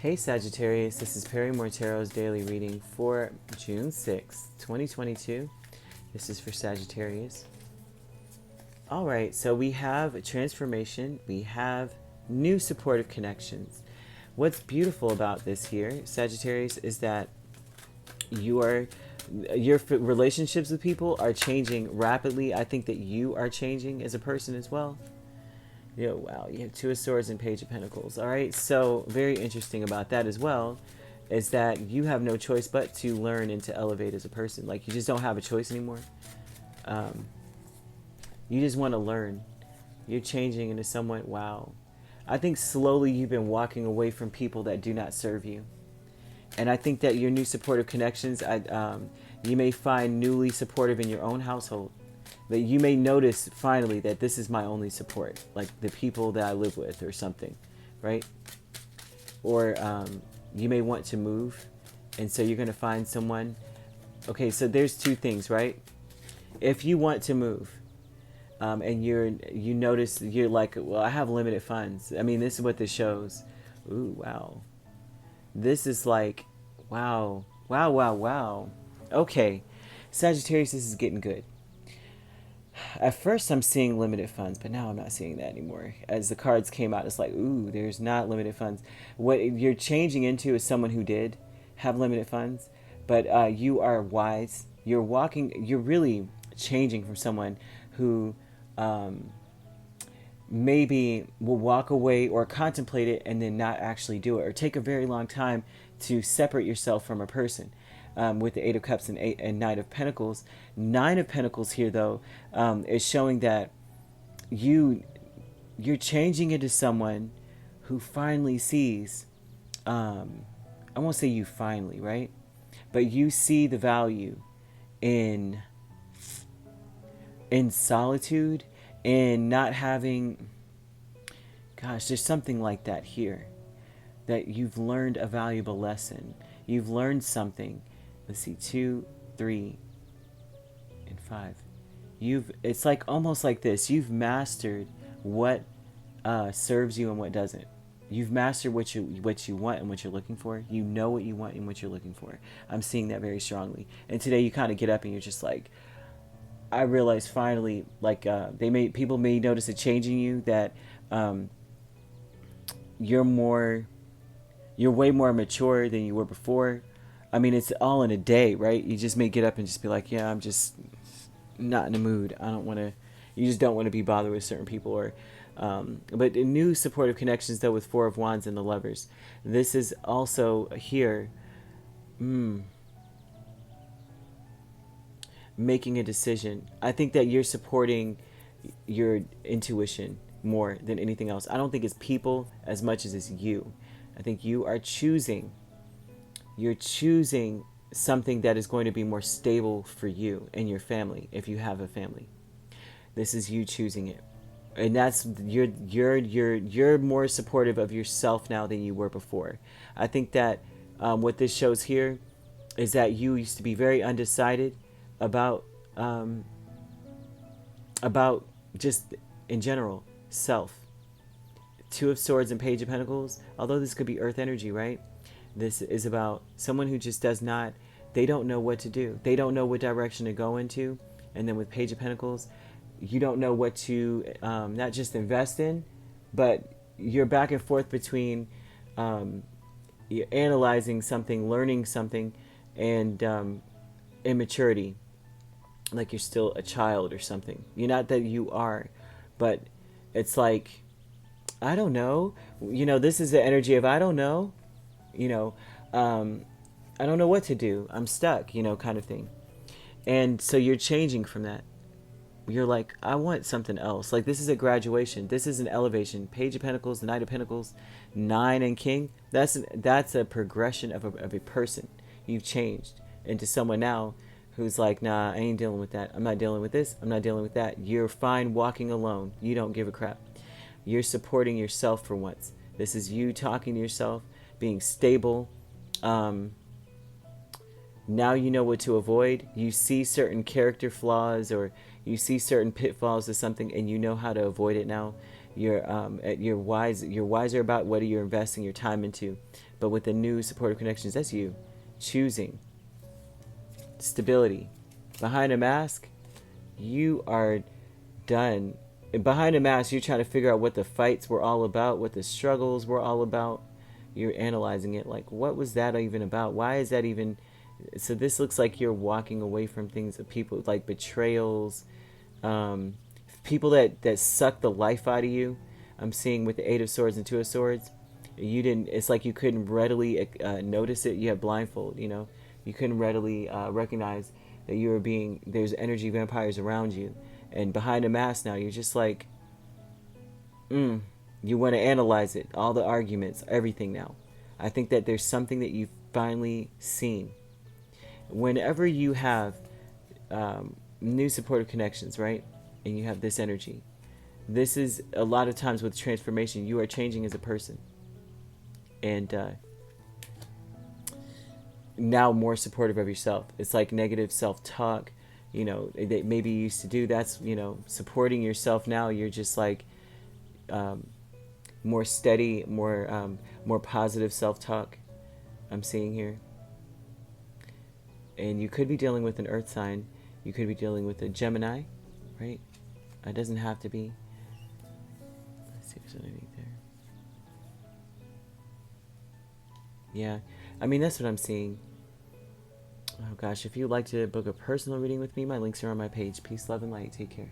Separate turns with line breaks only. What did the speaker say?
Hey Sagittarius, this is Perry Mortero's daily reading for June 6th, 2022. This is for Sagittarius. All right, so we have transformation, we have new supportive connections. What's beautiful about this here, Sagittarius, is that your relationships with people are changing rapidly. I think that you are changing as a person as well. Wow, you have Two of Swords and Page of Pentacles. All right, so very interesting about that as well is that you have no choice but to learn and to elevate as a person. Like, you just don't have a choice anymore. Um, you just want to learn. You're changing into someone, wow. I think slowly you've been walking away from people that do not serve you. And I think that your new supportive connections, you may find newly supportive in your own household. That you may notice finally that this is my only support, like the people that I live with or something, right? Or you may want to move, and so you're going to find someone. Okay, so there's two things, right? If you want to move, and you notice you're like, well, I have limited funds. I mean, this is what this shows. Ooh, wow. This is like, wow, wow, wow, wow. Okay, Sagittarius, this is getting good. At first I'm seeing limited funds, but now I'm not seeing that anymore. As the cards came out, it's like, ooh, there's not limited funds. What you're changing into is someone who did have limited funds, but you are wise. You're really changing from someone who maybe will walk away or contemplate it and then not actually do it, or take a very long time to separate yourself from a person. With the Eight of Cups and Knight of Pentacles. Nine of Pentacles here, though, is showing that you're changing into someone who finally sees, I won't say you finally, right? But you see the value in solitude, in not having, gosh, there's something like that here. That you've learned a valuable lesson. You've learned something. Let's see, 2, 3, and 5. It's like almost like this. You've mastered what serves you and what doesn't. You've mastered what you want and what you're looking for. You know what you want and what you're looking for. I'm seeing that very strongly. And today you kind of get up and you're just like, I realize finally, like people may notice a change in you, that you're way more mature than you were before. I mean, it's all in a day, right? You just may get up and just be like, yeah, I'm just not in the mood. I don't want to, you just don't want to be bothered with certain people. Or, but in new supportive connections, though, with Four of Wands and the Lovers, this is also here, making a decision. I think that you're supporting your intuition more than anything else. I don't think it's people as much as it's you. I think you are choosing. You're choosing something that is going to be more stable for you and your family, if you have a family. This is you choosing it. And that's you're more supportive of yourself now than you were before. I think that what this shows here is that you used to be very undecided about just in general self. Two of Swords and Page of Pentacles, although this could be earth energy, right? This is about someone who just they don't know what to do. They don't know what direction to go into. And then with Page of Pentacles, you don't know what to not just invest in, but you're back and forth between you're analyzing something, learning something, and immaturity. Like you're still a child or something. You're not that you are, but it's like, I don't know. This is the energy of I don't know. I don't know what to do. I'm stuck, kind of thing. And so you're changing from that. You're like, I want something else. Like, this is a graduation. This is an elevation. Page of Pentacles, the Knight of Pentacles, 9 and King. That's a progression of a person. You've changed into someone now who's like, nah, I ain't dealing with that. I'm not dealing with this. I'm not dealing with that. You're fine walking alone. You don't give a crap. You're supporting yourself for once. This is you talking to yourself, being stable. Now you know what to avoid. You see certain character flaws, or you see certain pitfalls of something, and you know how to avoid it now. You're wiser about what you're investing your time into. But with the new supportive connections, that's you choosing stability. Behind a mask, you are done. Behind a mask, you're trying to figure out what the fights were all about, what the struggles were all about. You're analyzing it like, what was that even about? Why is that even? So this looks like you're walking away from things, people like betrayals, um, people that suck the life out of you. I'm seeing with the Eight of Swords and Two of Swords, you didn't. It's like you couldn't readily notice it. You had blindfold. You couldn't readily recognize that you were being. There's energy vampires around you, and behind a mask now, you're just like, you want to analyze it, all the arguments, everything now. I think that there's something that you've finally seen. Whenever you have new supportive connections, right, and you have this energy, this is a lot of times with transformation, you are changing as a person. And now more supportive of yourself. It's like negative self-talk, that maybe you used to do. That's, supporting yourself now. You're just like more steady, more positive self-talk I'm seeing here. And you could be dealing with an earth sign. You could be dealing with a Gemini, right? It doesn't have to be. Let's see if there's anything there. Yeah, I mean, that's what I'm seeing. Oh gosh, if you'd like to book a personal reading with me, my links are on my page. Peace, love, and light. Take care.